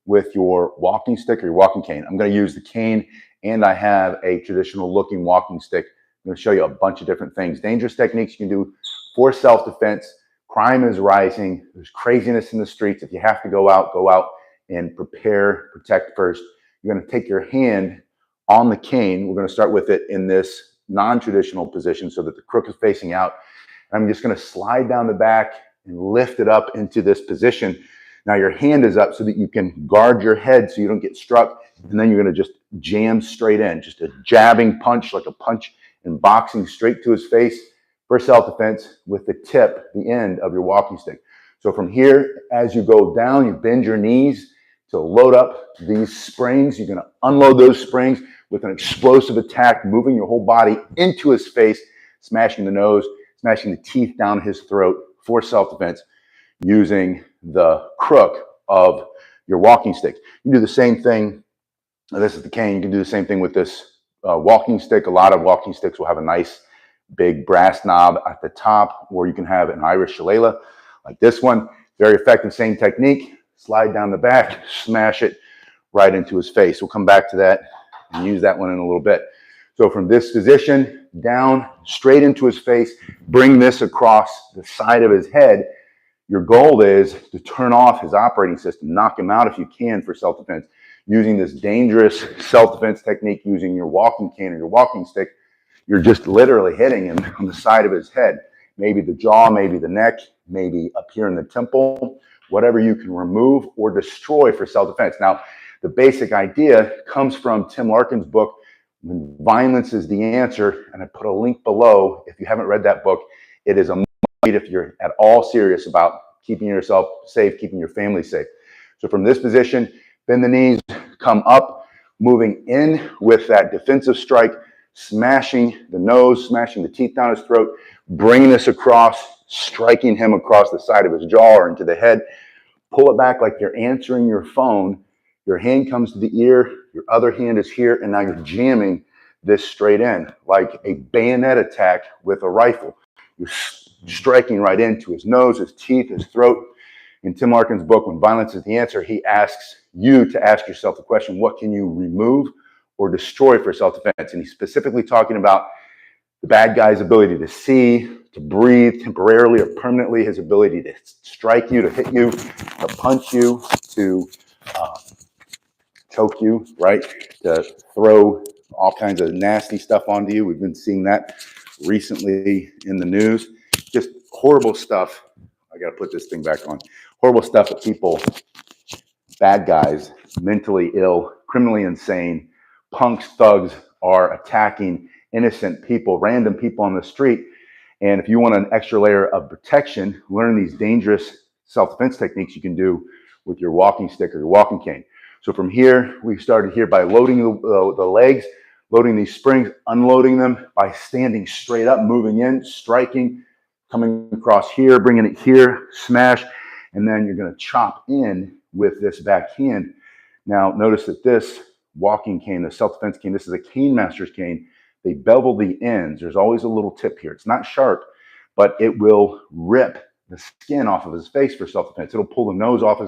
with your walking stick or your walking cane. I'm going to use the cane, and I have a traditional looking walking stick. I'm going to show you a bunch of different things. Dangerous techniques you can do for self-defense. Crime is rising. There's craziness in the streets. If you have to go out and prepare, protect first. You're going to take your hand on the cane. We're going to start with it in this non-traditional position so that the crook is facing out. I'm just going to slide down the back and lift it up into this position. Now your hand is up so that you can guard your head so you don't get struck. And then you're going to just jam straight in, just a jabbing punch, like a punch in boxing, straight to his face for self-defense with the tip, the end of your walking stick. So from here, as you go down, you bend your knees to load up these springs. You're going to unload those springs with an explosive attack, moving your whole body into his face, smashing the nose, smashing the teeth down his throat for self-defense using the crook of your walking stick. You can do the same thing. This is the cane. You can do the same thing with this walking stick. A lot of walking sticks will have a nice big brass knob at the top, or you can have an Irish shillelagh like this one. Very effective, same technique. Slide down the back, smash it right into his face. We'll come back to that and use that one in a little bit. So from this position, down, straight into his face, bring this across the side of his head. Your goal is to turn off his operating system, knock him out if you can for self-defense, using this dangerous self-defense technique, using your walking cane or your walking stick. You're just literally hitting him on the side of his head, maybe the jaw, maybe the neck, maybe up here in the temple, whatever you can remove or destroy for self-defense. Now, the basic idea comes from Tim Larkin's book, When Violence is the Answer, and I put a link below. If you haven't read that book, it is a must read if you're at all serious about keeping yourself safe, keeping your family safe. So from this position, bend the knees, come up, moving in with that defensive strike, smashing the nose, smashing the teeth down his throat, bringing this across, striking him across the side of his jaw or into the head. Pull it back like you're answering your phone. Your hand comes to the ear, your other hand is here, and now you're jamming this straight in like a bayonet attack with a rifle. You're striking right into his nose, his teeth, his throat. In Tim Larkin's book, When Violence is the Answer, he asks you to ask yourself the question, what can you remove or destroy for self-defense? And he's specifically talking about the bad guy's ability to see, to breathe temporarily or permanently, his ability to strike you, to hit you, to punch you, to choke you, right? To throw all kinds of nasty stuff onto you. We've been seeing that recently in the news. Just horrible stuff. I got to put this thing back on. Horrible stuff that people, bad guys, mentally ill, criminally insane, punks, thugs are attacking innocent people, random people on the street. And if you want an extra layer of protection, learn these dangerous self-defense techniques you can do with your walking stick or your walking cane. So from here, we started here by loading the legs, loading these springs, unloading them by standing straight up, moving in, striking, coming across here, bringing it here, smash, and then you're going to chop in with this back hand. Now, notice that this walking cane, the self-defense cane, this is a cane master's cane. They bevel the ends. There's always a little tip here. It's not sharp, but it will rip the skin off of his face for self-defense. It'll pull the nose off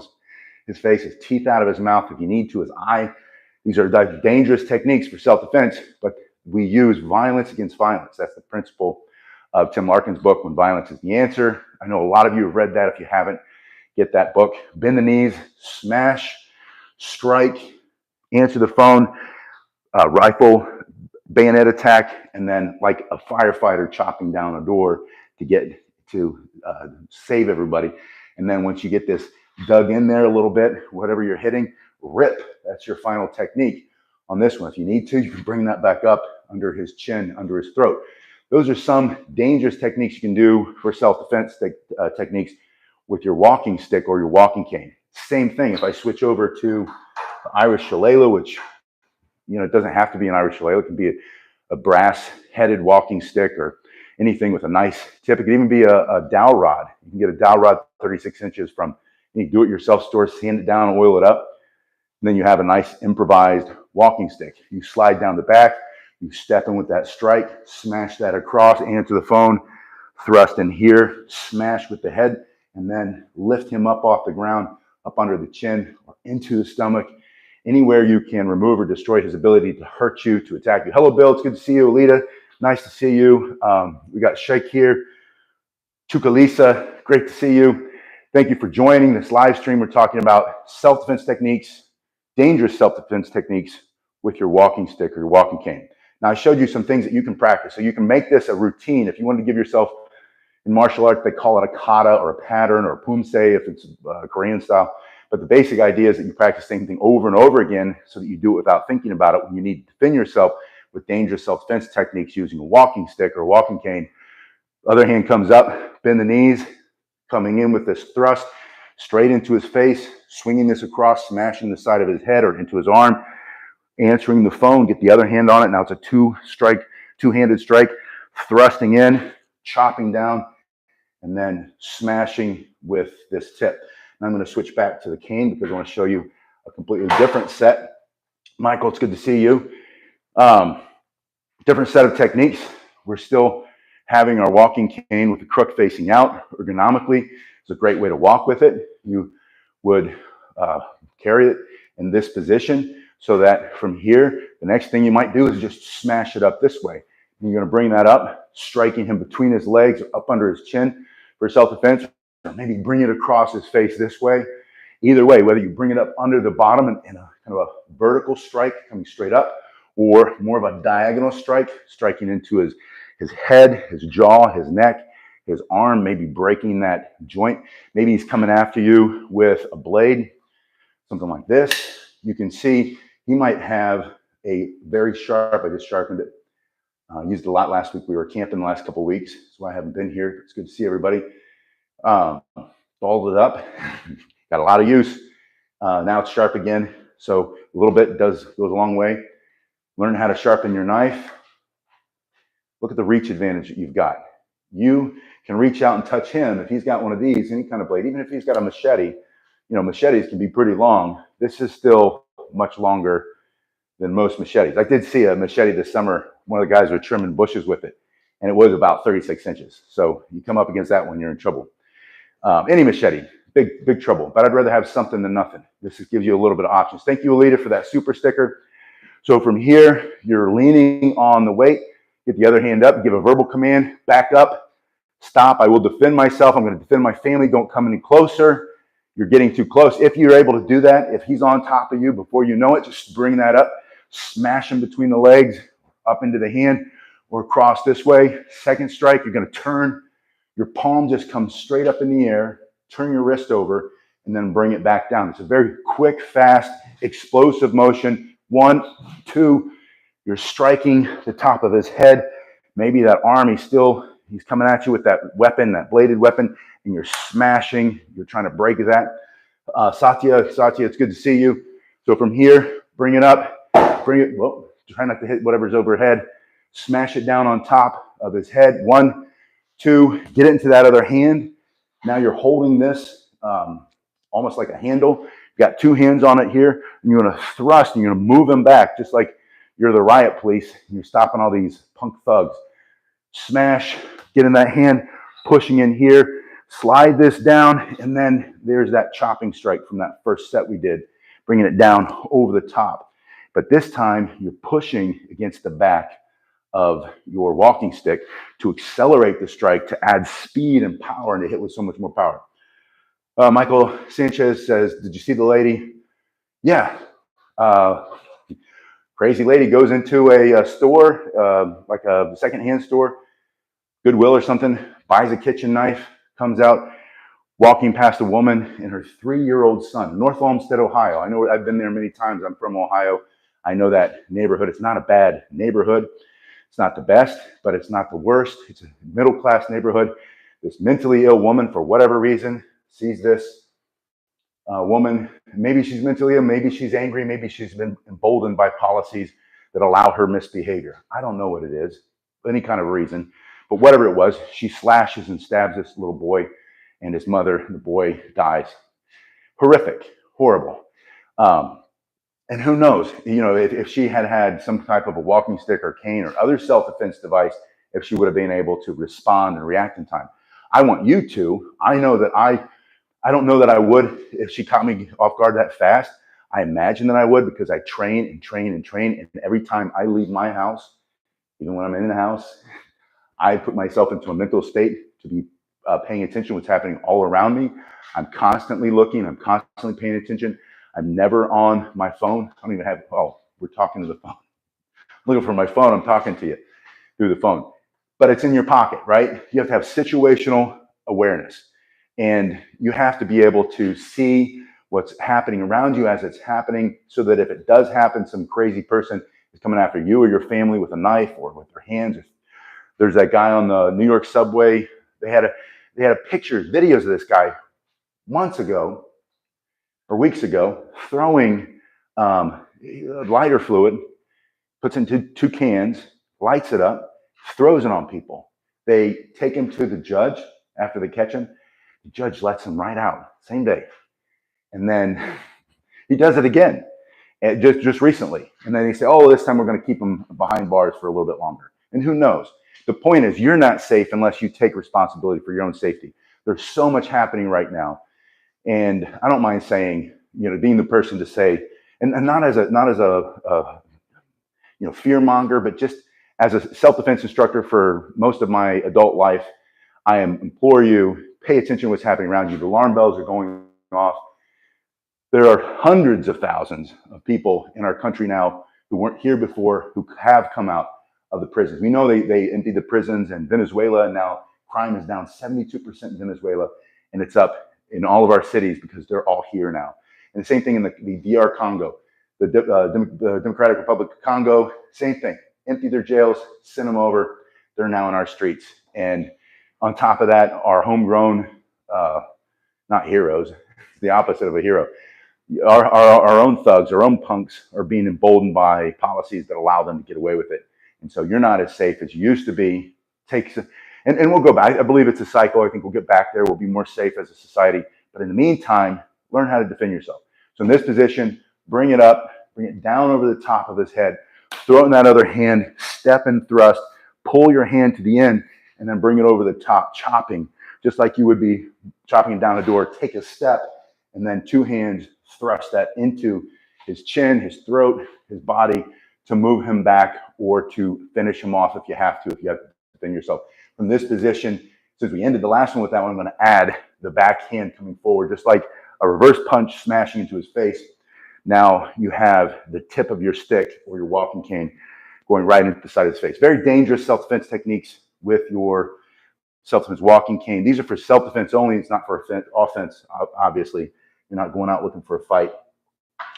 his face, his teeth out of his mouth if you need to, his eye. These are dangerous techniques for self-defense, but we use violence against violence. That's the principle of Tim Larkin's book, When Violence is the Answer. I know a lot of you have read that. If you haven't, get that book. Bend the knees, smash, strike, answer the phone, rifle, bayonet attack, and then like a firefighter chopping down a door to get to save everybody. And then once you get this dug in there a little bit, whatever you're hitting, rip. That's your final technique on this one. If you need to, you can bring that back up under his chin, under his throat. Those are some dangerous techniques you can do for self-defense techniques with your walking stick or your walking cane. Same thing. If I switch over to the Irish shillelagh, which, you know, it doesn't have to be an Irish shillelagh. It can be a brass-headed walking stick or anything with a nice tip. It could even be a dowel rod. You can get a dowel rod 36 inches from any do-it-yourself store, sand it down, oil it up. And then you have a nice improvised walking stick. You slide down the back, you step in with that strike, smash that across, answer the phone, thrust in here, smash with the head, and then lift him up off the ground, up under the chin or into the stomach, anywhere you can remove or destroy his ability to hurt you, to attack you. Hello, Bill. It's good to see you. Alita, nice to see you. We got Sheikh here. Chukalisa, great to see you. Thank you for joining this live stream. We're talking about self-defense techniques, dangerous self-defense techniques with your walking stick or your walking cane. Now, I showed you some things that you can practice. So you can make this a routine. If you want to give yourself, in martial arts, they call it a kata or a pattern or a pumse if it's Korean style. But the basic idea is that you practice the same thing over and over again so that you do it without thinking about it when you need to defend yourself with dangerous self-defense techniques using a walking stick or a walking cane. Other hand comes up, bend the knees, coming in with this thrust straight into his face, swinging this across, smashing the side of his head or into his arm, answering the phone, get the other hand on it. Now it's a two-handed strike, thrusting in, chopping down, and then smashing with this tip. And I'm going to switch back to the cane because I want to show you a completely different set. Michael, it's good to see you. Different set of techniques. We're still having our walking cane with the crook facing out ergonomically. It's a great way to walk with it. You would carry it in this position so that from here, the next thing you might do is just smash it up this way. And you're going to bring that up, striking him between his legs or up under his chin for self-defense, or maybe bring it across his face this way. Either way, whether you bring it up under the bottom in a kind of a vertical strike coming straight up, or more of a diagonal strike, striking into his head, his jaw, his neck, his arm, maybe breaking that joint. Maybe he's coming after you with a blade, something like this. You can see he might have a very sharp, I just sharpened it. Used it a lot last week. We were camping the last couple of weeks. That's why I haven't been here. It's good to see everybody. Balled it up. Got a lot of use. Now it's sharp again. So a little bit goes a long way. Learn how to sharpen your knife. Look at the reach advantage that you've got. You can reach out and touch him if he's got one of these, any kind of blade, even if he's got a machete. You know, machetes can be pretty long. This is still much longer than most machetes. I did see a machete this summer. One of the guys was trimming bushes with it, and it was about 36 inches. So you come up against that one, you're in trouble. Any machete, big trouble. But I'd rather have something than nothing. This gives you a little bit of options. Thank you, Alita, for that super sticker. So from here, you're leaning on the weight. Get the other hand up, give a verbal command, back up, stop. I will defend myself. I'm going to defend my family. Don't come any closer. You're getting too close. If you're able to do that, if he's on top of you before you know it, just bring that up, smash him between the legs, up into the hand, or across this way. Second strike, you're going to turn. Your palm just comes straight up in the air, turn your wrist over, and then bring it back down. It's a very quick, fast, explosive motion. 1, 2, you're striking the top of his head. Maybe that arm, he's coming at you with that weapon, that bladed weapon, and you're smashing. You're trying to break that. Satya, it's good to see you. So from here, bring it up, try not to hit whatever's overhead. Smash it down on top of his head. 1, 2, get it into that other hand. Now you're holding this almost like a handle. You got 2 hands on it here, and you're going to thrust, and you're going to move him back, just like you're the riot police. You're stopping all these punk thugs. Smash, get in that hand, pushing in here, slide this down, and then there's that chopping strike from that first set we did, bringing it down over the top. But this time, you're pushing against the back of your walking stick to accelerate the strike, to add speed and power, and to hit with so much more power. Michael Sanchez says, did you see the lady? Yeah. Crazy lady goes into a store, like a secondhand store, Goodwill or something, buys a kitchen knife, comes out, walking past a woman and her 3-year-old son, North Olmsted, Ohio. I know I've been there many times. I'm from Ohio. I know that neighborhood. It's not a bad neighborhood. It's not the best, but it's not the worst. It's a middle-class neighborhood. This mentally ill woman, for whatever reason, sees this woman. Maybe she's mentally ill, maybe she's angry, maybe she's been emboldened by policies that allow her misbehavior. I don't know what it is, any kind of reason. But whatever it was, she slashes and stabs this little boy and his mother. The boy dies. Horrific, horrible. And who knows, you know, if she had had some type of a walking stick or cane or other self-defense device, if she would have been able to respond and react in time. I want you to. I know that I I don't know that I would if she caught me off guard that fast. I imagine that I would because I train and train and train. And every time I leave my house, even when I'm in the house, I put myself into a mental state to be paying attention to what's happening all around me. I'm constantly looking. I'm constantly paying attention. I'm never on my phone. I don't even have, oh, we're talking to the phone. I'm looking for my phone. I'm talking to you through the phone. But it's in your pocket, right? You have to have situational awareness. And you have to be able to see what's happening around you as it's happening so that if it does happen, some crazy person is coming after you or your family with a knife or with their hands. There's that guy on the New York subway. They had pictures, videos of this guy months ago or weeks ago throwing lighter fluid, puts into 2 cans, lights it up, throws it on people. They take him to the judge after they catch him. The judge lets him right out, same day. And then he does it again, just recently. And then they say, oh, this time we're going to keep him behind bars for a little bit longer. And who knows? The point is, you're not safe unless you take responsibility for your own safety. There's so much happening right now. And I don't mind saying, being the person to say, and not as a fear monger, but just as a self-defense instructor for most of my adult life, I implore you, pay attention to what's happening around you. The alarm bells are going off. There are hundreds of thousands of people in our country now who weren't here before, who have come out of the prisons. We know they emptied the prisons in Venezuela, and now crime is down 72% in Venezuela, and it's up in all of our cities because they're all here now. And the same thing in the DR Congo, the Democratic Republic of Congo, same thing. Empty their jails, send them over. They're now in our streets. And on top of that, our homegrown, not heroes, the opposite of a hero, our own thugs, our own punks are being emboldened by policies that allow them to get away with it. And so you're not as safe as you used to be. And we'll go back. I believe it's a cycle. I think we'll get back there. We'll be more safe as a society. But in the meantime, learn how to defend yourself. So in this position, bring it up, bring it down over the top of his head, throw it in that other hand, step and thrust, pull your hand to the end, and then bring it over the top, chopping, just like you would be chopping it down a door. Take a step, and then 2 hands thrust that into his chin, his throat, his body to move him back or to finish him off if you have to defend yourself. From this position, since we ended the last one with that one, I'm going to add the back hand coming forward, just like a reverse punch smashing into his face. Now you have the tip of your stick or your walking cane going right into the side of his face. Very dangerous self-defense techniques with your self-defense walking cane. These are for self-defense only. It's not for offense, obviously. You're not going out looking for a fight.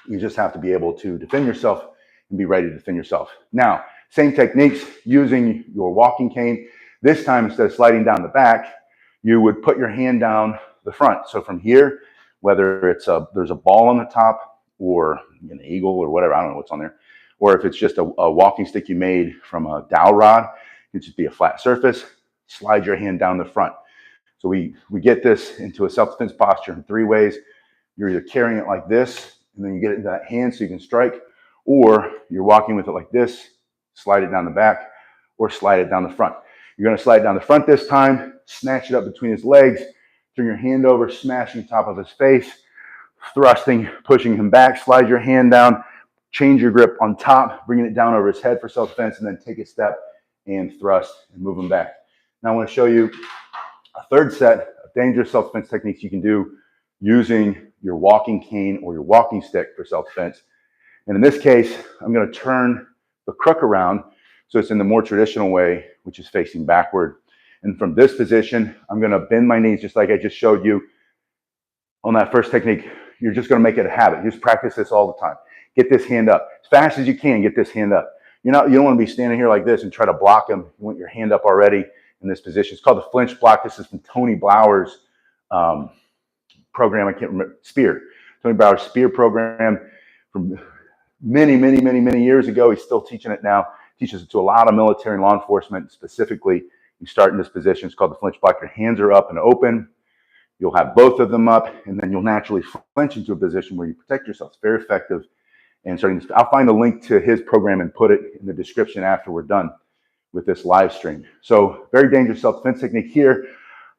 You just have to be able to defend yourself and be ready to defend yourself. Now, same techniques using your walking cane. This time, instead of sliding down the back, you would put your hand down the front. So from here, whether there's a ball on the top or an eagle or whatever, I don't know what's on there, or if it's just a walking stick you made from a dowel rod, it should be a flat surface. Slide your hand down the front. So we get this into a self-defense posture in 3 ways. You're either carrying it like this, and then you get it into that hand so you can strike, or you're walking with it like this, slide it down the back, or slide it down the front. You're going to slide it down the front this time, snatch it up between his legs, turn your hand over, smashing top of his face, thrusting, pushing him back, slide your hand down, change your grip on top, bringing it down over his head for self-defense, and then take a step and thrust and move him back. Now I want to show you a 3rd set of dangerous self-defense techniques you can do using your walking cane or your walking stick for self-defense. And in this case, I'm going to turn the crook around so it's in the more traditional way, which is facing backward. And from this position, I'm going to bend my knees just like I just showed you on that first technique. You're just going to make it a habit. Just practice this all the time. Get this hand up. As fast as you can, get this hand up. You don't want to be standing here like this and try to block him. You want your hand up already in this position. It's called the Flinch block. This is from Tony Blauer's program. I can't remember. Spear. Tony Blauer's Spear program from many years ago. He's still teaching it now. Teaches it to a lot of military and law enforcement. Specifically, you start in this position. It's called the Flinch block. Your hands are up and open. You'll have both of them up, and then you'll naturally flinch into a position where you protect yourself. It's very effective. And starting this, I'll find a link to his program and put it in the description after we're done with this live stream. So very dangerous self-defense technique here.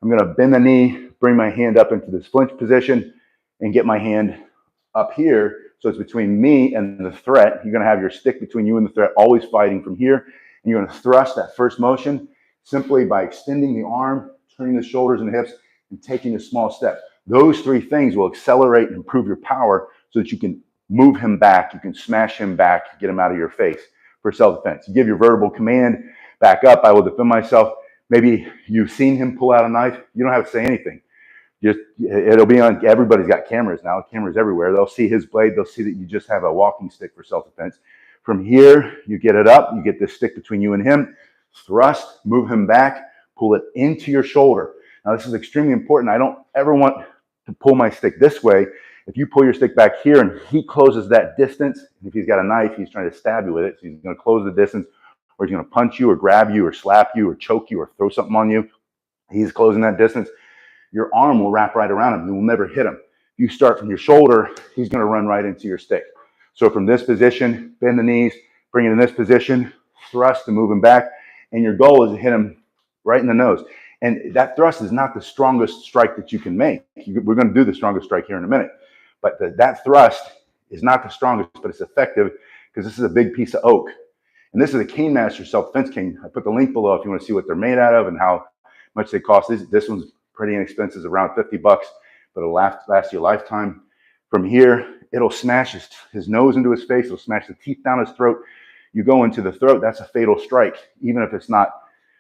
I'm going to bend the knee, bring my hand up into this flinch position, and get my hand up here. So it's between me and the threat. You're going to have your stick between you and the threat, always fighting from here. And you're going to thrust that first motion simply by extending the arm, turning the shoulders and the hips, and taking a small step. Those three things will accelerate and improve your power so that you can move him back, you can smash him back, get him out of your face for self-defense. You give your verbal command, back up, I will defend myself. Maybe you've seen him pull out a knife. You don't have to say anything. Just it'll be on. Everybody's got cameras now. Cameras everywhere. They'll see his blade. They'll see that you just have a walking stick for self-defense. From here, you get it up. You get this stick between you and him. Thrust, move him back, pull it into your shoulder. Now, this is extremely important. I don't ever want to pull my stick this way. If you pull your stick back here and he closes that distance, if he's got a knife, he's trying to stab you with it. So he's going to close the distance, or he's going to punch you or grab you or slap you or choke you or throw something on you. He's closing that distance. Your arm will wrap right around him. You will never hit him. If you start from your shoulder, he's going to run right into your stick. So from this position, bend the knees, bring it in this position, thrust to move him back. And your goal is to hit him right in the nose. And that thrust is not the strongest strike that you can make. We're going to do the strongest strike here in a minute. But that thrust is not the strongest, but it's effective because this is a big piece of oak. And this is a Cane Master self-defense cane. I put the link below if you want to see what they're made out of and how much they cost. This one's pretty inexpensive, around $50, but it'll last you a lifetime. From here, it'll smash his nose into his face. It'll smash the teeth down his throat. You go into the throat, that's a fatal strike, even if it's not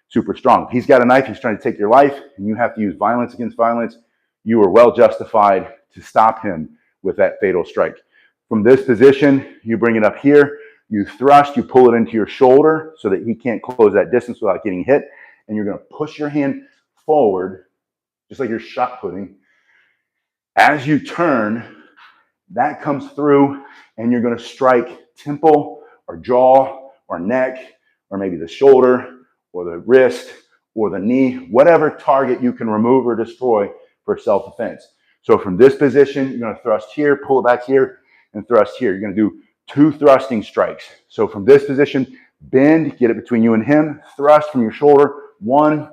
super strong. If he's got a knife, he's trying to take your life, and you have to use violence against violence, you are well justified to stop him with that fatal strike. From this position, you bring it up here, you thrust, you pull it into your shoulder so that he can't close that distance without getting hit, and you're going to push your hand forward, just like you're shot putting. As you turn, that comes through, and you're going to strike temple or jaw or neck or maybe the shoulder or the wrist or the knee, whatever target you can remove or destroy for self-defense. So from this position, you're going to thrust here, pull it back here, and thrust here. You're going to do 2 thrusting strikes. So from this position, bend, get it between you and him, thrust from your shoulder, 1,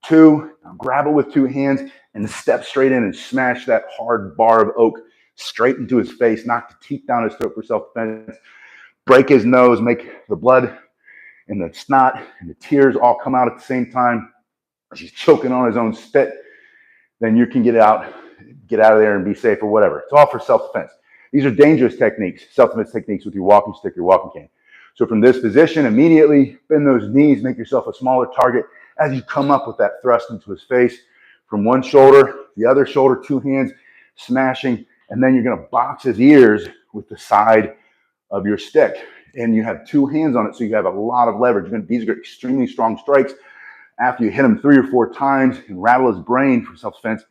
2, grab it with 2 hands, and step straight in and smash that hard bar of oak straight into his face, knock the teeth down his throat for self-defense, break his nose, make the blood and the snot and the tears all come out at the same time. He's choking on his own spit. Then you can get out of there and be safe or whatever. It's all for self-defense. These are dangerous techniques, self-defense techniques with your walking stick, your walking cane. So from this position, immediately bend those knees, make yourself a smaller target as you come up with that thrust into his face. From one shoulder, the other shoulder, 2 hands, smashing, and then you're going to box his ears with the side of your stick. And you have 2 hands on it, so you have a lot of leverage. These are extremely strong strikes. After you hit him 3 or 4 times and rattle his brain for self-defense,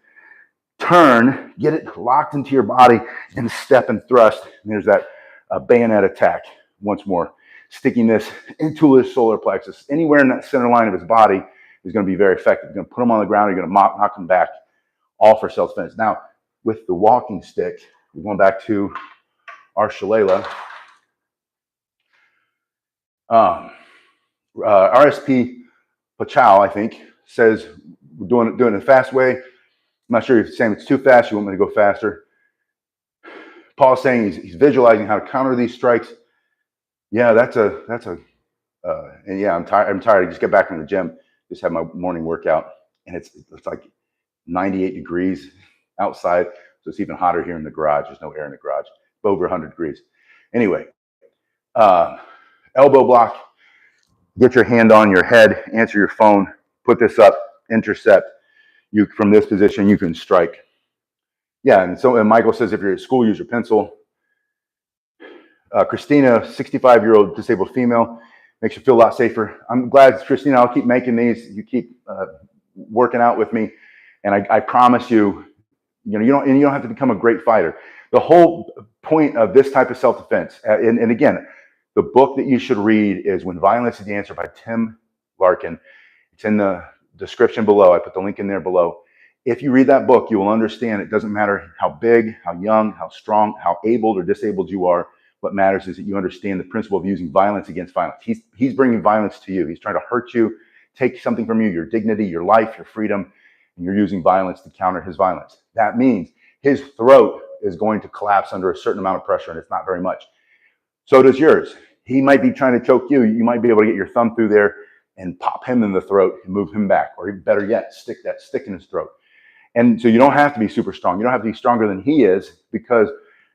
turn, get it locked into your body, and step and thrust. And there's that bayonet attack once more. Sticking this into his solar plexus, anywhere in that center line of his body is going to be very effective. You're going to put him on the ground, you're going to knock him back, all for self-defense. Now, with the walking stick, we're going back to our shillelagh. RSP Pachow, I think, says we're doing it a fast way. I'm not sure if he's saying it's too fast. You want me to go faster? Paul's saying he's visualizing how to counter these strikes. Yeah, and yeah, I'm tired. I just get back from the gym, just have my morning workout, and it's like 98 degrees outside, so it's even hotter here in the garage. There's no air in the garage. It's over 100 degrees. Anyway, elbow block. Get your hand on your head. Answer your phone. Put this up. Intercept. You from this position, you can strike. Yeah, and Michael says if you're at school, use your pencil. Christina, 65-year-old disabled female, makes you feel a lot safer. I'm glad, Christina, I'll keep making these. You keep working out with me, and I promise you, you don't have to become a great fighter. The whole point of this type of self-defense, and again, the book that you should read is When Violence is the Answer by Tim Larkin. It's in the description below. I put the link in there below. If you read that book, you will understand it doesn't matter how big, how young, how strong, how able or disabled you are. What matters is that you understand the principle of using violence against violence. He's bringing violence to you. He's trying to hurt you, take something from you, your dignity, your life, your freedom. and you're using violence to counter his violence. That means his throat is going to collapse under a certain amount of pressure, and it's not very much. So does yours. He might be trying to choke you. You might be able to get your thumb through there and pop him in the throat and move him back, or better yet, stick that stick in his throat. And so you don't have to be super strong. You don't have to be stronger than he is, because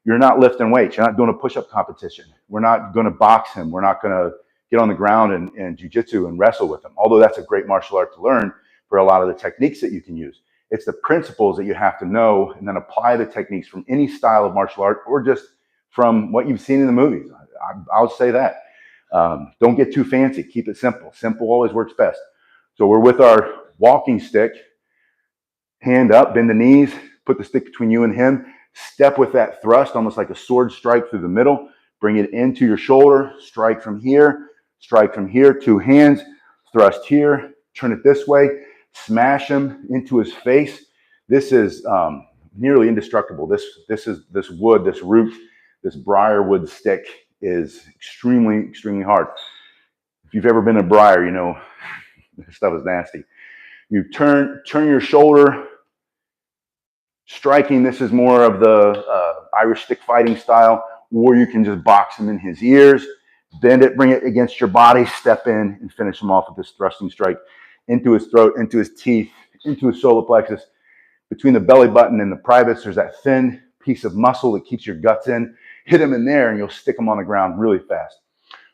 you're not lifting weights. You're not doing a push-up competition. We're not going to box him. We're not going to get on the ground and jiu-jitsu and wrestle with him, although that's a great martial art to learn for a lot of the techniques that you can use. It's the principles that you have to know and then apply the techniques from any style of martial art or just from what you've seen in the movies. I'll say that. Don't get too fancy. Keep it simple. Simple always works best. So we're with our walking stick, hand up, bend the knees, put the stick between you and him, step with that thrust, almost like a sword strike through the middle, bring it into your shoulder, strike from here, 2 hands, thrust here, turn it this way, smash him into his face. This is nearly indestructible. This wood, this root, this briar wood stick is extremely, extremely hard. If you've ever been a briar, you know this stuff is nasty. You turn your shoulder, striking. This is more of the Irish stick fighting style, or you can just box him in his ears, bend it, bring it against your body, step in and finish him off with this thrusting strike into his throat, into his teeth, into his solar plexus. Between the belly button and the privates, there's that thin piece of muscle that keeps your guts in. Hit him in there and you'll stick him on the ground really fast.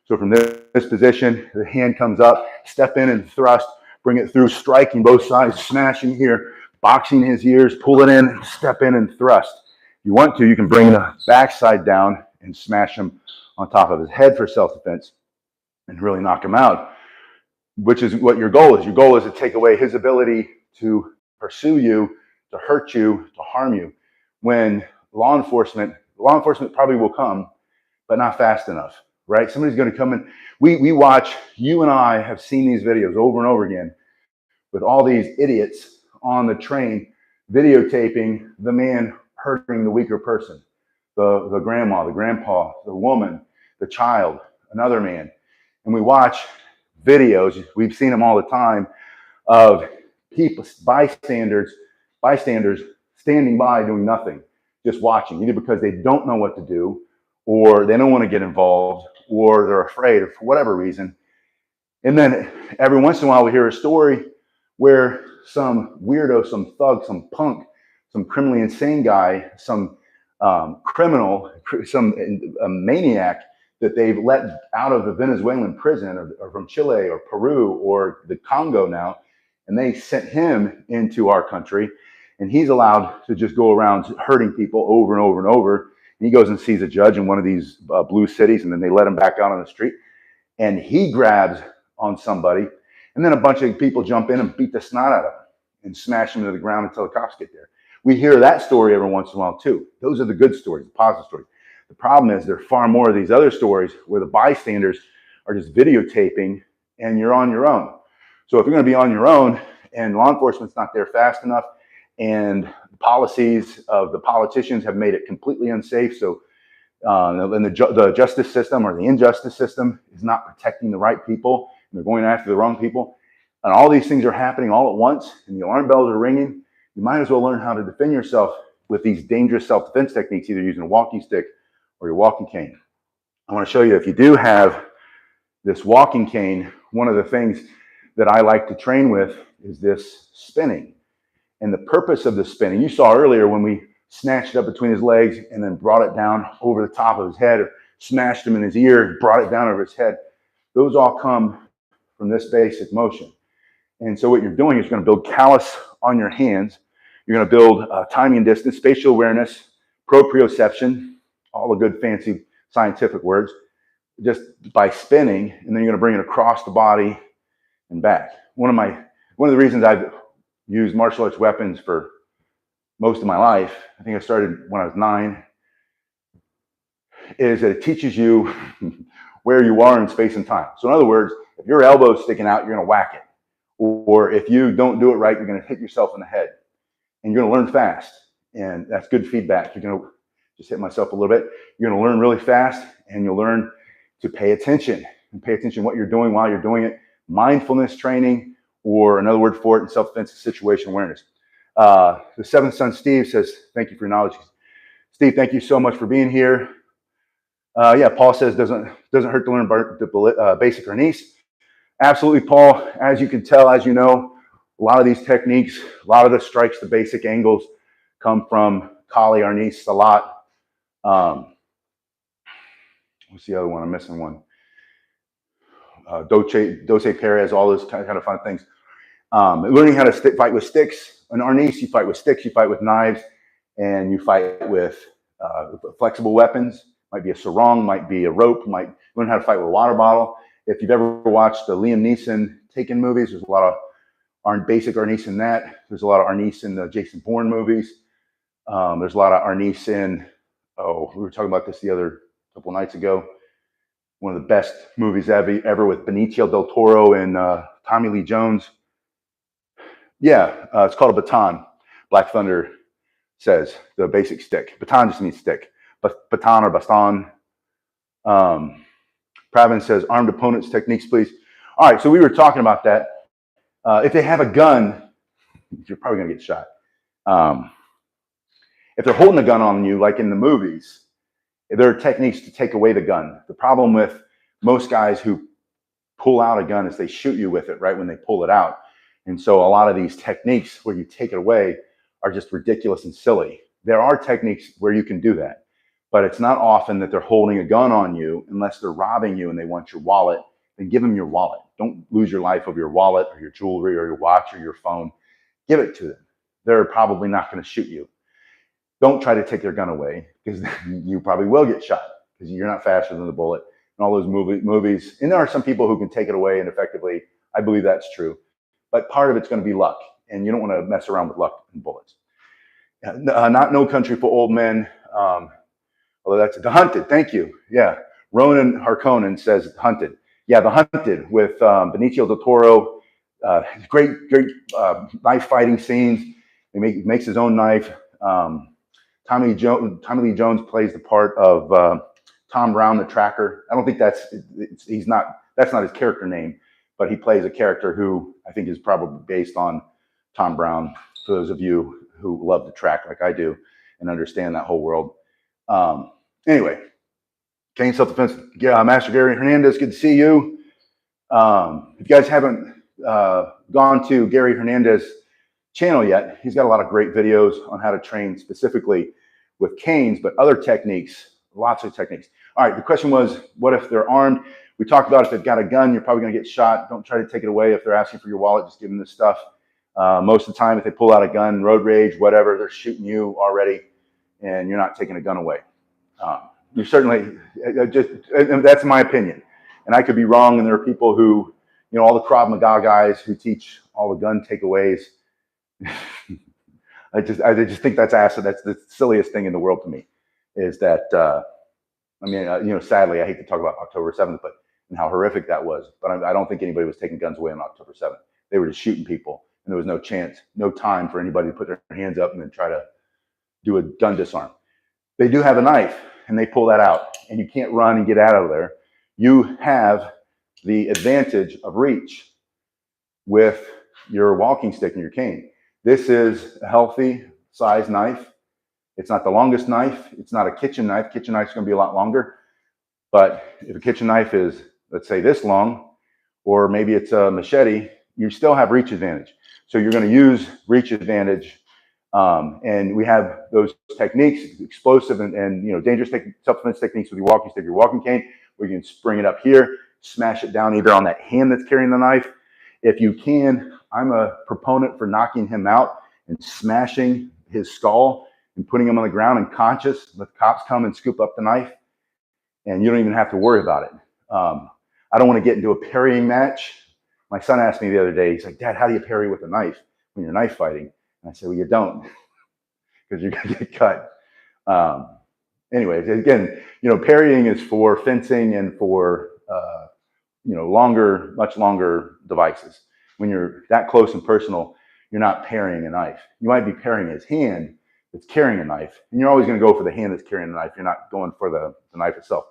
So from this position, the hand comes up, step in and thrust, bring it through, striking both sides, smashing here, boxing his ears, pull it in, step in and thrust. If you want to, you can bring the backside down and smash him on top of his head for self-defense and really knock him out, which is what your goal is. Your goal is to take away his ability to pursue you, to hurt you, to harm you. When law enforcement probably will come, but not fast enough, right? Somebody's going to come in. We watch, you and I have seen these videos over and over again with all these idiots on the train videotaping the man hurting the weaker person, the grandma, the grandpa, the woman, the child, another man. And we watch videos, we've seen them all the time, of people, bystanders standing by doing nothing, just watching, either because they don't know what to do, or they don't want to get involved, or they're afraid, or for whatever reason. And then every once in a while we hear a story where some weirdo, some thug, some punk, some criminally insane guy, some criminal, some maniac that they've let out of the Venezuelan prison or from Chile or Peru or the Congo now, and they sent him into our country, and he's allowed to just go around hurting people over and over and over. And he goes and sees a judge in one of these blue cities, and then they let him back out on the street, and he grabs on somebody, and then a bunch of people jump in and beat the snot out of him and smash him to the ground until the cops get there. We hear that story every once in a while too. Those are the good stories, the positive stories. The problem is there are far more of these other stories where the bystanders are just videotaping and you're on your own. So if you're going to be on your own and law enforcement's not there fast enough and the policies of the politicians have made it completely unsafe, so and the justice system or the injustice system is not protecting the right people, and they're going after the wrong people, and all these things are happening all at once and the alarm bells are ringing, you might as well learn how to defend yourself with these dangerous self-defense techniques, either using a walking stick or your walking cane. I want to show you, if you do have this walking cane, one of the things that I like to train with is this spinning. And the purpose of the spinning, you saw earlier when we snatched it up between his legs and then brought it down over the top of his head, or smashed him in his ear, brought it down over his head. Those all come from this basic motion. And so what you're doing is you're going to build callus on your hands. You're going to build timing and distance, spatial awareness, proprioception, all the good fancy scientific words, just by spinning, and then you're going to bring it across the body and back. One of the reasons I've used martial arts weapons for most of my life, I think I started when I was 9, is that it teaches you where you are in space and time. So in other words, if your elbow's sticking out, you're going to whack it. Or if you don't do it right, you're going to hit yourself in the head. And you're going to learn fast. And that's good feedback. You're going to just hit myself a little bit. You're going to learn really fast, and you'll learn to pay attention. And pay attention to what you're doing while you're doing it. Mindfulness training, or another word for it in self-defense is situational awareness. The seventh son, Steve, says, thank you for your knowledge. Steve, thank you so much for being here. Yeah, Paul says, doesn't hurt to learn the basic arnis. Absolutely, Paul. As you can tell, as you know, a lot of these techniques, a lot of the strikes, the basic angles come from Kali, arnis, Salat. What's the other one? I'm missing one. Doce Perez, all those kind of fun things. Learning how to fight with sticks. An arnis, you fight with sticks, you fight with knives, and you fight with flexible weapons. Might be a sarong, might be a rope, might learn how to fight with a water bottle. If you've ever watched the Liam Neeson Taken movies, there's a lot of basic arnis in that. There's a lot of arnis in the Jason Bourne movies. There's a lot of arnis in, we were talking about this the other couple nights ago. One of the best movies ever with Benicio del Toro and Tommy Lee Jones. Yeah, it's called a baton. Black Thunder says the basic stick. Baton just means stick. But baton or baston. Pravin says armed opponents techniques, please. All right, so we were talking about that. If they have a gun, you're probably going to get shot. If they're holding a gun on you, like in the movies, there are techniques to take away the gun. The problem with most guys who pull out a gun is they shoot you with it right when they pull it out. And so a lot of these techniques where you take it away are just ridiculous and silly. There are techniques where you can do that, but it's not often that they're holding a gun on you unless they're robbing you and they want your wallet. Then give them your wallet. Don't lose your life over your wallet or your jewelry or your watch or your phone. Give it to them. They're probably not going to shoot you. Don't try to take their gun away because you probably will get shot because you're not faster than the bullet. And all those movies, and there are some people who can take it away and effectively, I believe that's true. But part of it's going to be luck, and you don't want to mess around with luck and bullets. Not No Country for Old Men, although that's The Hunted. Thank you. Yeah, Ronan Harkonnen says Hunted. Yeah, The Hunted with Benicio del Toro. Great knife fighting scenes. He makes his own knife. Tommy Lee Jones plays the part of Tom Brown, the tracker. I don't think that's not his character name, but he plays a character who I think is probably based on Tom Brown, for those of you who love the track like I do and understand that whole world. Anyway, Kane Self-Defense, Master Gary Hernandez, good to see you. If you guys haven't gone to Gary Hernandez channel yet, he's got a lot of great videos on how to train specifically with canes, but other techniques, lots of techniques. All right, the question was, what if they're armed? We talked about if they've got a gun, you're probably going to get shot. Don't try to take it away. If they're asking for your wallet, just give them this stuff. Most of the time, if they pull out a gun, road rage, whatever, they're shooting you already, and you're not taking a gun away. You certainly, that's my opinion. And I could be wrong, and there are people who, all the Krav Maga guys who teach all the gun takeaways. I just think that's acid. That's the silliest thing in the world to me. Is that sadly, I hate to talk about October 7th, but and how horrific that was. But I don't think anybody was taking guns away on October 7th. They were just shooting people, and there was no chance, no time for anybody to put their hands up and then try to do a gun disarm. They do have a knife, and they pull that out, and you can't run and get out of there. You have the advantage of reach with your walking stick and your cane. This is a healthy size knife. It's not the longest knife. It's not a kitchen knife. Kitchen knife's going to be a lot longer. But if a kitchen knife is, let's say, this long, or maybe it's a machete, you still have reach advantage. So you're going to use reach advantage. And we have those techniques, explosive and dangerous self-defense techniques with your walking stick, your walking cane, where you can spring it up here, smash it down either on that hand that's carrying the knife. If you can, I'm a proponent for knocking him out and smashing his skull and putting him on the ground unconscious. Let the cops come and scoop up the knife, and you don't even have to worry about it. I don't want to get into a parrying match. My son asked me the other day, he's like, Dad, how do you parry with a knife when you're knife fighting? And I said, well, you don't, because you're going to get cut. Anyways, again, parrying is for fencing and for much longer devices. When you're that close and personal, you're not parrying a knife. You might be parrying his hand that's carrying a knife, and you're always going to go for the hand that's carrying the knife. You're not going for the knife itself.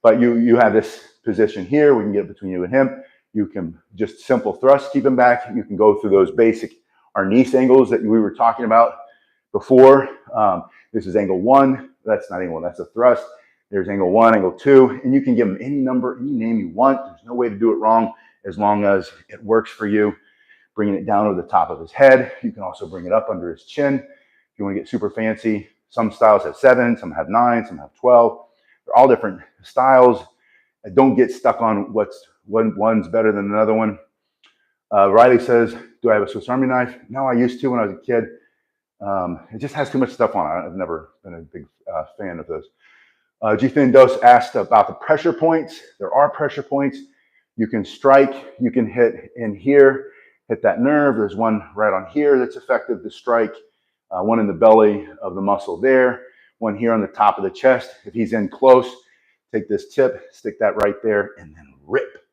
But you have this position here. We can get between you and him. You can just simple thrust, keep them back. You can go through those basic Arnis angles that we were talking about before. This is angle 1. That's not angle 1, that's a thrust. There's angle 1, angle 2, and you can give them any number, any name you want. There's no way to do it wrong as long as it works for you. Bringing it down over the top of his head. You can also bring it up under his chin. If you want to get super fancy, some styles have 7, some have 9, some have 12. They're all different styles. Don't get stuck on one's better than another one. Riley says, do I have a Swiss Army knife? No, I used to when I was a kid. It just has too much stuff on it. I've never been a big fan of those. G-Thin Dose asked about the pressure points. There are pressure points. You can strike, you can hit in here, hit that nerve. There's one right on here that's effective to strike, one in the belly of the muscle there, one here on the top of the chest. If he's in close, take this tip, stick that right there, and then rip.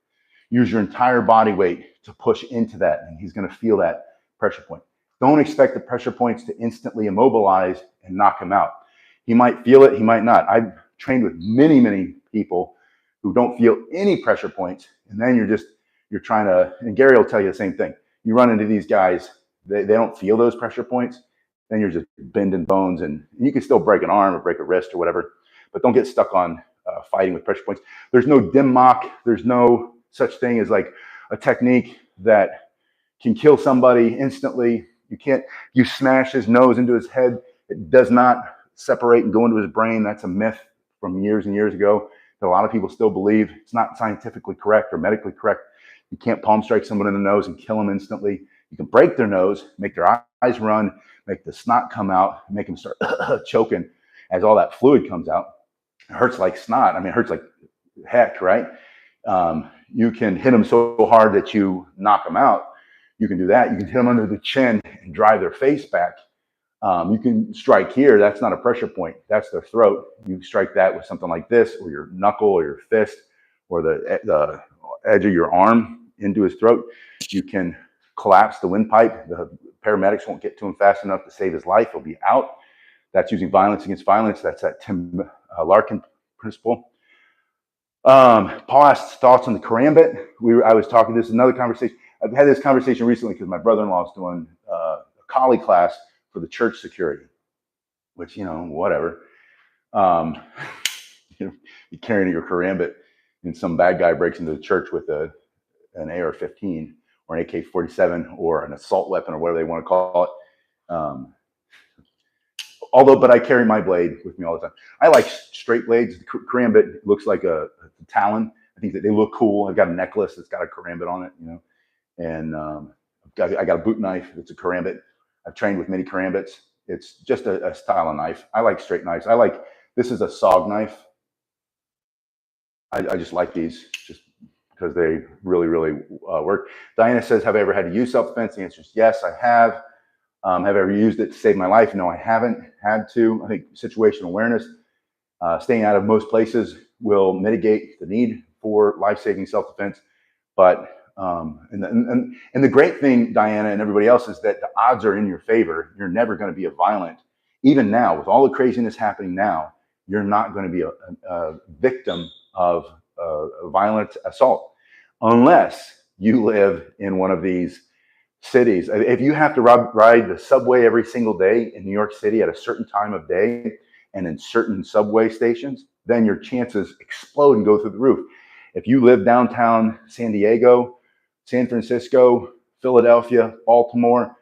Use your entire body weight to push into that, and he's going to feel that pressure point. Don't expect the pressure points to instantly immobilize and knock him out. He might feel it, he might not. I've trained with many, many people who don't feel any pressure points, and then you're trying to, and Gary will tell you the same thing. You run into these guys, they don't feel those pressure points, then you're just bending bones, and you can still break an arm or break a wrist or whatever, but don't get stuck on fighting with pressure points. There's no dim mock, there's no such thing as like a technique that can kill somebody instantly. You smash his nose into his head, it does not separate and go into his brain. That's a myth from years and years ago that a lot of people still believe. It's not scientifically correct or medically correct. You can't palm strike someone in the nose and kill them instantly. You can break their nose, make their eyes run, make the snot come out, make them start choking as all that fluid comes out. It hurts like snot. I mean, it hurts like heck, right? You can hit them so hard that you knock them out. You can do that. You can hit them under the chin and drive their face back. You can strike here. That's not a pressure point. That's their throat. You strike that with something like this, or your knuckle, or your fist, or the edge of your arm into his throat. You can collapse the windpipe. The paramedics won't get to him fast enough to save his life. He'll be out. That's using violence against violence. That's that Tim Larkin principle. Paul asked thoughts on the karambit. I was talking, this is another conversation. I've had this conversation recently because my brother-in-law is doing a collie class for the church security, which, whatever. You're carrying your karambit and some bad guy breaks into the church with an AR-15 or an AK-47 or an assault weapon or whatever they want to call it. But I carry my blade with me all the time. I like straight blades. The karambit looks like a talon. I think that they look cool. I've got a necklace that's got a karambit on it, and I got a boot knife that's a karambit. I've trained with many karambits. It's just a style of knife. I like straight knives. This is a SOG knife. I just like these just because they really, really work. Diana says, have I ever had to use self-defense? The answer is yes, I have. Have I ever used it to save my life? No, I haven't had to. I think situational awareness, staying out of most places will mitigate the need for life-saving self-defense. But and the great thing, Diana and everybody else, is that the odds are in your favor. You're never going to be a violent. Even now, with all the craziness happening now, you're not going to be a victim of a violent assault unless you live in one of these cities. If you have to ride the subway every single day in New York City at a certain time of day and in certain subway stations, then your chances explode and go through the roof. If you live downtown San Diego, San Francisco, Philadelphia, Baltimore,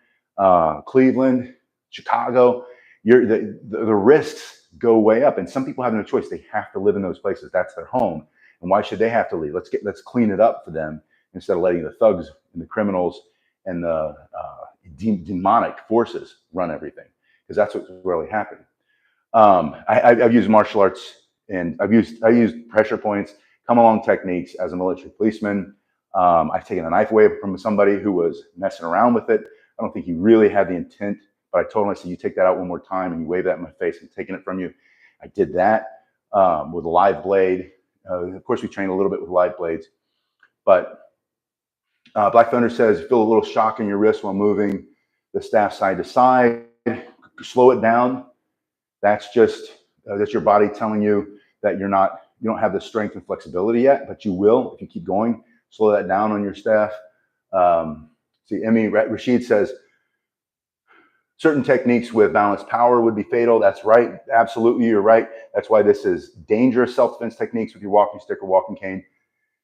Cleveland, Chicago, the risks go way up. And some people have no choice. They have to live in those places. That's their home. And why should they have to leave? Let's clean it up for them instead of letting the thugs and the criminals and the demonic forces run everything, because that's what's really happening. I've used martial arts, and I've used pressure points, come along techniques as a military policeman. I've taken a knife away from somebody who was messing around with it. I don't think he really had the intent, but I told him, I said, you take that out one more time and you wave that in my face, I'm taking it from you. I did that with a live blade. Of course, we train a little bit with live blades, but Black Thunder says, you feel a little shock in your wrist while moving the staff side to side. Slow it down. That's your body telling you that you don't have the strength and flexibility yet, but you will if you keep going. slow that down on your staff. See, Emmy Rashid says, certain techniques with balanced power would be fatal. That's right. Absolutely, you're right. That's why this is dangerous self-defense techniques with your walking stick or walking cane.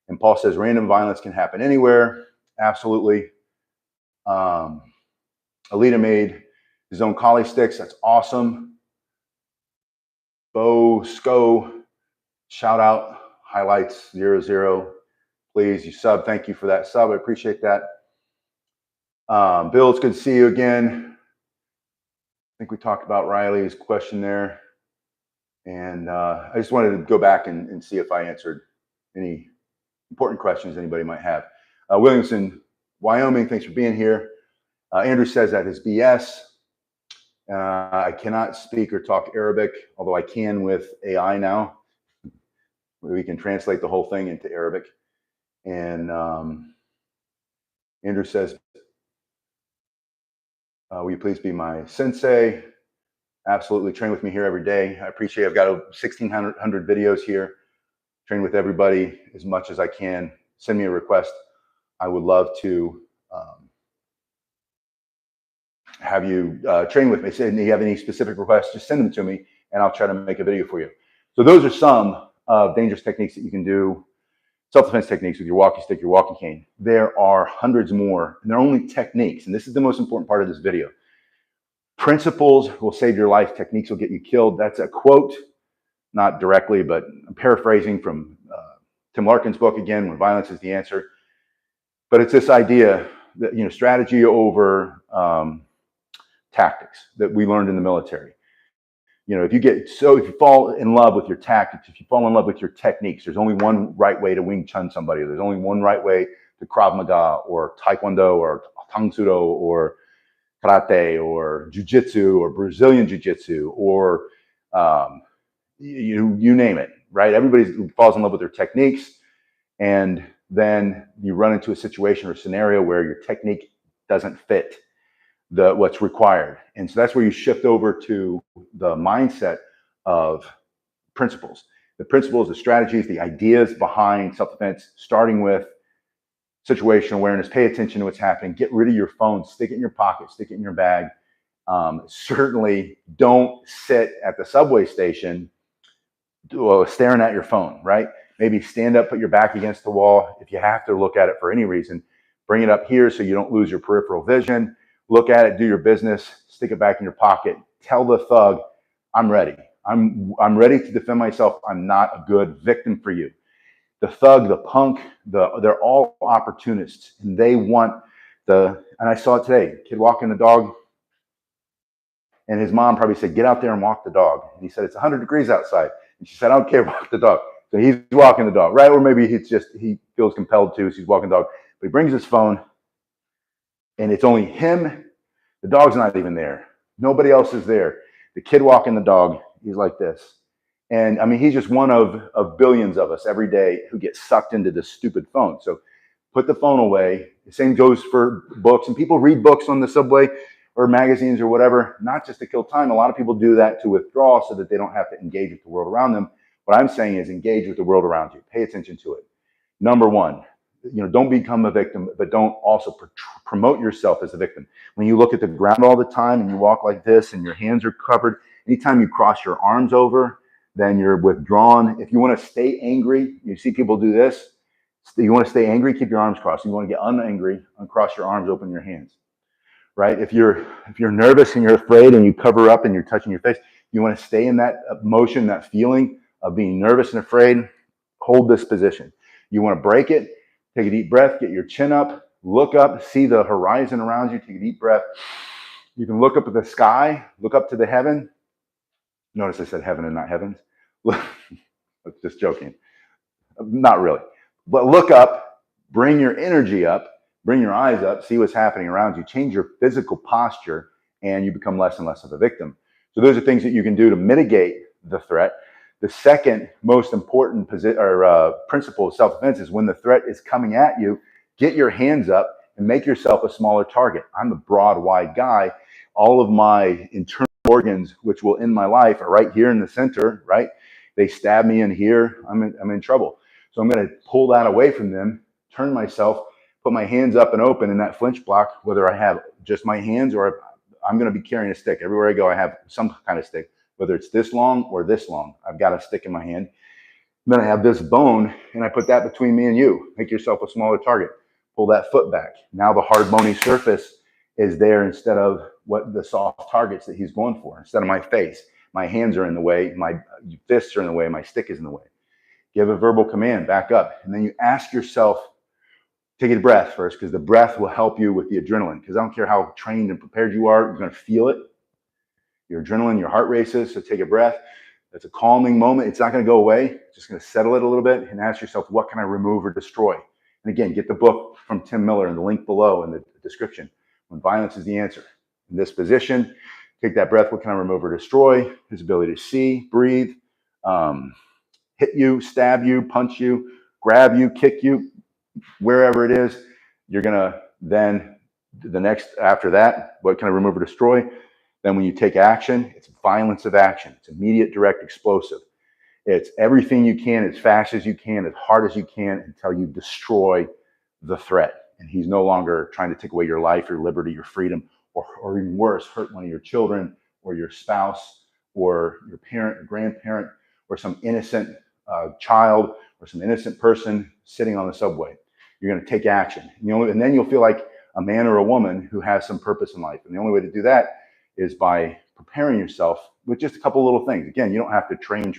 And Paul says random violence can happen anywhere. Absolutely. Alita made his own collie sticks. That's awesome. Bo Sco, shout out, highlights 00. Please, you sub. Thank you for that sub. I appreciate that. Bill, it's good to see you again. I think we talked about Riley's question there. And I just wanted to go back and see if I answered any important questions anybody might have. Williamson, Wyoming, thanks for being here. Andrew says that is BS. I cannot speak or talk Arabic, although I can with AI now. We can translate the whole thing into Arabic. And Andrew says, will you please be my sensei? Absolutely. Train with me here every day. I appreciate it. I've got 1,600 videos here. Train with everybody as much as I can. Send me a request. I would love to have you train with me. Say, if you have any specific requests, just send them to me and I'll try to make a video for you. So those are some dangerous techniques that you can do. Self-defense techniques with your walking stick, your walking cane. There are hundreds more, and they're only techniques. And this is the most important part of this video. Principles will save your life. Techniques will get you killed. That's a quote, not directly, but I'm paraphrasing from Tim Larkin's book again, When Violence is the Answer. But it's this idea that, you know, strategy over tactics that we learned in the military. You know, if you fall in love with your tactics, if you fall in love with your techniques, there's only one right way to Wing Chun somebody. There's only one right way to Krav Maga or Taekwondo or Tang Soo Do or Karate or Jiu-Jitsu or Brazilian Jiu-Jitsu or you name it, right? Everybody falls in love with their techniques, and then you run into a situation or scenario where your technique doesn't fit what's required. And so that's where you shift over to the mindset of principles. The principles, the strategies, the ideas behind self-defense, starting with situational awareness. Pay attention to what's happening. Get rid of your phone. Stick it in your pocket. Stick it in your bag. Certainly don't sit at the subway station staring at your phone, right? Maybe stand up, put your back against the wall. If you have to look at it for any reason, bring it up here so you don't lose your peripheral vision. Look at it, do your business, stick it back in your pocket. Tell the thug, I'm ready. I'm ready to defend myself. I'm not a good victim for you. The thug, the punk, they're all opportunists, and they want and I saw it today, kid walking the dog, and his mom probably said, get out there and walk the dog. And he said, it's 100 degrees outside. And she said, I don't care, walk the dog. So he's walking the dog, right? Or maybe he feels compelled to, so he's walking the dog. But he brings his phone, and it's only him. The dog's not even there. Nobody else is there. The kid walking the dog, he's like this. And I mean, he's just one of billions of us every day who get sucked into this stupid phone. So put the phone away. The same goes for books. And people read books on the subway or magazines or whatever, not just to kill time. A lot of people do that to withdraw so that they don't have to engage with the world around them. What I'm saying is engage with the world around you. Pay attention to it. Number one, you know, don't become a victim, but don't also promote yourself as a victim. When you look at the ground all the time and you walk like this and your hands are covered, anytime you cross your arms over, then you're withdrawn. If you want to stay angry, you see people do this. You want to stay angry, keep your arms crossed. You want to get unangry, uncross your arms, open your hands. Right? If you're nervous and you're afraid and you cover up and you're touching your face, you want to stay in that emotion, that feeling of being nervous and afraid, hold this position. You want to break it, take a deep breath, get your chin up, look up, see the horizon around you, take a deep breath. You can look up at the sky, look up to the heaven. Notice I said heaven and not heavens. Just joking. Not really. But look up, bring your energy up, bring your eyes up, see what's happening around you, change your physical posture, and you become less and less of a victim. So those are things that you can do to mitigate the threat. The second most important principle of self-defense is when the threat is coming at you, get your hands up and make yourself a smaller target. I'm a broad, wide guy. All of my internal organs, which will end my life, are right here in the center, right? They stab me in here, I'm in trouble. So I'm going to pull that away from them turn myself, put my hands up and open in that flinch block, whether I have just my hands or I'm going to be carrying a stick. Everywhere I go, I have some kind of stick, whether it's this long or this long. I've got a stick in my hand. And then I have this bone, and I put that between me and you. Make yourself a smaller target. Pull that foot back. Now the hard, bony surface is there instead of what the soft targets that he's going for, instead of my face. My hands are in the way, my fists are in the way, my stick is in the way. Give a verbal command, back up. And then you ask yourself, take a breath first, because the breath will help you with the adrenaline. Because I don't care how trained and prepared you are, you're going to feel it. Your adrenaline, your heart races, so take a breath. That's a calming moment. It's not going to go away. It's just going to settle it a little bit and ask yourself, what can I remove or destroy? And again, get the book from Tim Miller in the link below in the description. When violence is the answer. In this position, take that breath. What can I remove or destroy? His ability to see, breathe, hit you, stab you, punch you, grab you, kick you, wherever it is. You're going to then, the next after that, what can I remove or destroy? Then when you take action, it's violence of action. It's immediate, direct, explosive. It's everything you can, as fast as you can, as hard as you can, until you destroy the threat. And he's no longer trying to take away your life, your liberty, your freedom, or even worse, hurt one of your children or your spouse or your parent or grandparent or some innocent child or some innocent person sitting on the subway. You're going to take action. And then you'll feel like a man or a woman who has some purpose in life. And the only way to do that is by preparing yourself with just a couple little things. Again, you don't have to train.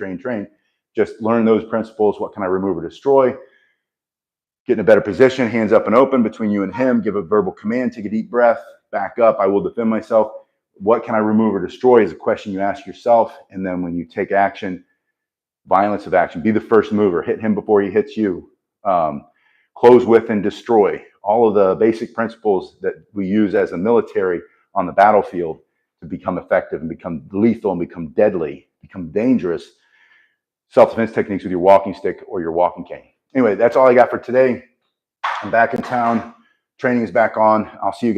Just learn those principles. What can I remove or destroy? Get in a better position, hands up and open between you and him. Give a verbal command, take a deep breath, back up. I will defend myself. What can I remove or destroy is a question you ask yourself. And then when you take action, violence of action, be the first mover. Hit him before he hits you. Close with and destroy. All of the basic principles that we use as a military on the battlefield to become effective and become lethal and become deadly, become dangerous. Self-defense techniques with your walking stick or your walking cane. Anyway, that's all I got for today. I'm back in town. Training is back on. I'll see you guys.